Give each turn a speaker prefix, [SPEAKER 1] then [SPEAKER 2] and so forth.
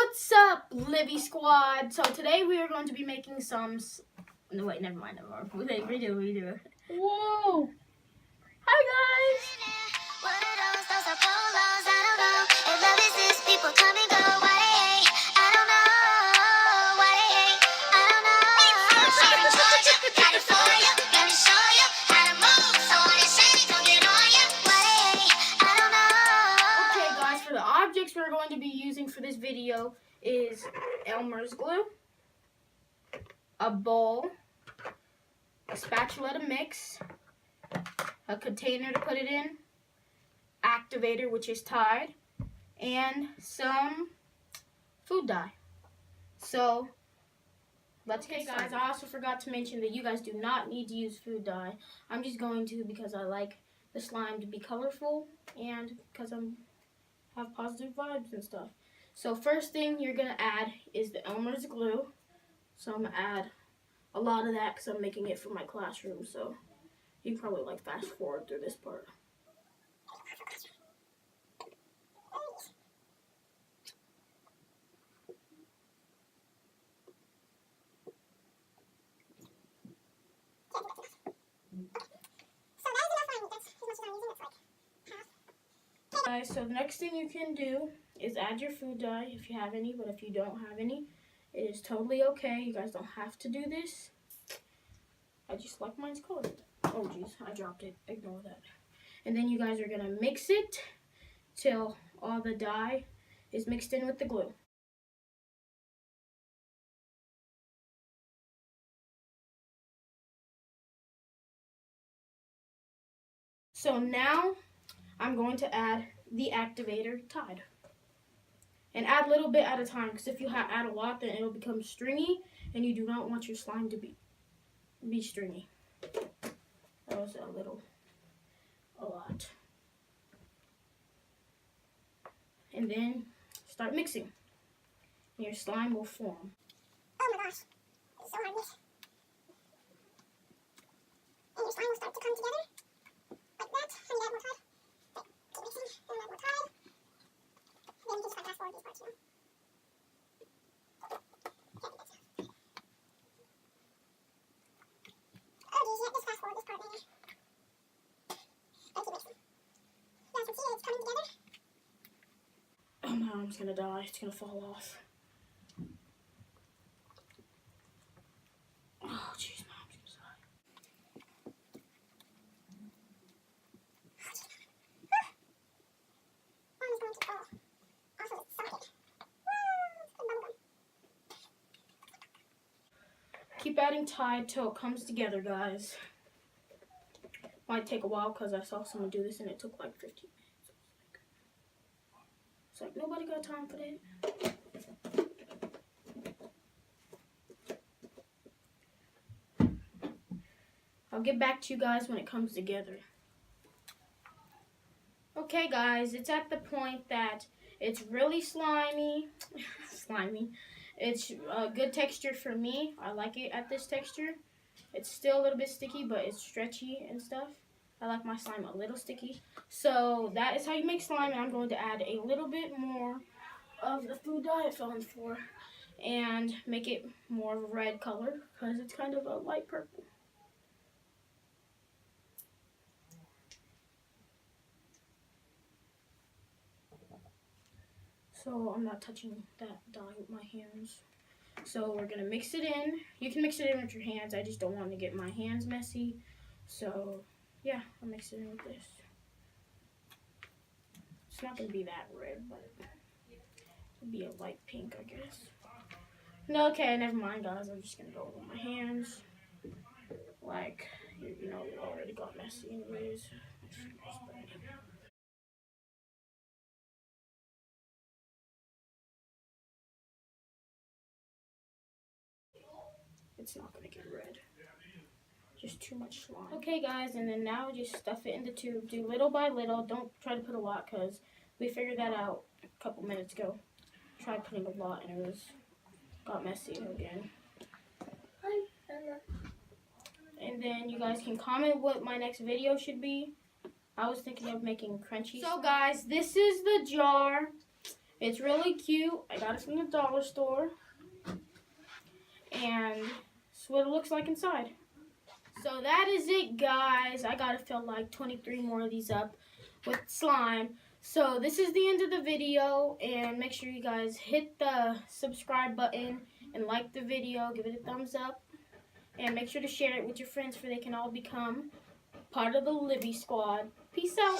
[SPEAKER 1] What's up, Livy Squad? So today we are going to be making some... No, wait, never mind. Wait, redo. Whoa! Hi, guys! Okay, guys, for the objects we're going to be using for this video is Elmer's glue, a bowl, a spatula to mix, a container to put it in, activator, which is Tide, and some food dye. So let's get started. Guys, I also forgot to mention that you guys do not need to use food dye. I'm just going to because I like the slime to be colorful and because I have positive vibes and stuff. So first thing you're going to add is the Elmer's glue. So I'm going to add a lot of that because I'm making it for my classroom. So you can probably like fast forward through this part. Guys, so the next thing you can do is add your food dye if you have any, but if you don't have any, it is totally okay. You guys don't have to do this. I just like mine's colored. Oh geez, I dropped it. Ignore that. And then you guys are gonna mix it till all the dye is mixed in with the glue. So now I'm going to add the activator Tide. And add a little bit at a time, because if you add a lot, then it'll become stringy, and you do not want your slime to be stringy. That was a lot. And then start mixing. And your slime will form.
[SPEAKER 2] Oh my gosh, it's so hard. And your slime will start to come together. Like that. And you add more Tide. Keep mixing, and add more Tide. Then you can just fast forward these parts, you know. Oh geez, yeah, just fast forward this part, maybe. And keep mixing. Now you can see it's coming together.
[SPEAKER 1] Oh no, I'm just gonna die. It's gonna fall off. Oh jeez, Mom's gonna die.
[SPEAKER 2] One is going to fall off of its socket.
[SPEAKER 1] Keep adding Tide till it comes together, guys. Might take a while because I saw someone do this and it took like 15 minutes. It's like nobody got time for that. I'll get back to you guys when it comes together. Okay guys, it's at the point that it's really slimy. It's a good texture for me. I like it at this texture. It's still a little bit sticky, but it's stretchy and stuff. I like my slime a little sticky. So that is how you make slime, and I'm going to add a little bit more of the food dye it fell on the floor and make it more of a red color because it's kind of a light purple. So I'm not touching that dye with my hands. So we're going to mix it in. You can mix it in with your hands. I just don't want to get my hands messy. So yeah, I'll mix it in with this. It's not going to be that red, but it'll be a light pink, I guess. No, okay, never mind, guys. I'm just going to go with my hands. Like, you know, it already got messy anyways. It's not going to get red. Just too much slime. Okay, guys, and then now just stuff it in the tube. Do little by little. Don't try to put a lot because we figured that out a couple minutes ago. Tried putting a lot and it got messy again. And then you guys can comment what my next video should be. I was thinking of making crunchy. So guys, this is the jar. It's really cute. I got it from the dollar store. And that's what it looks like inside. So that is it, guys. I gotta fill like 23 more of these up with slime. So this is the end of the video, and make sure you guys hit the subscribe button and like the video, give it a thumbs up, and make sure to share it with your friends so they can all become part of the Libby Squad. Peace out.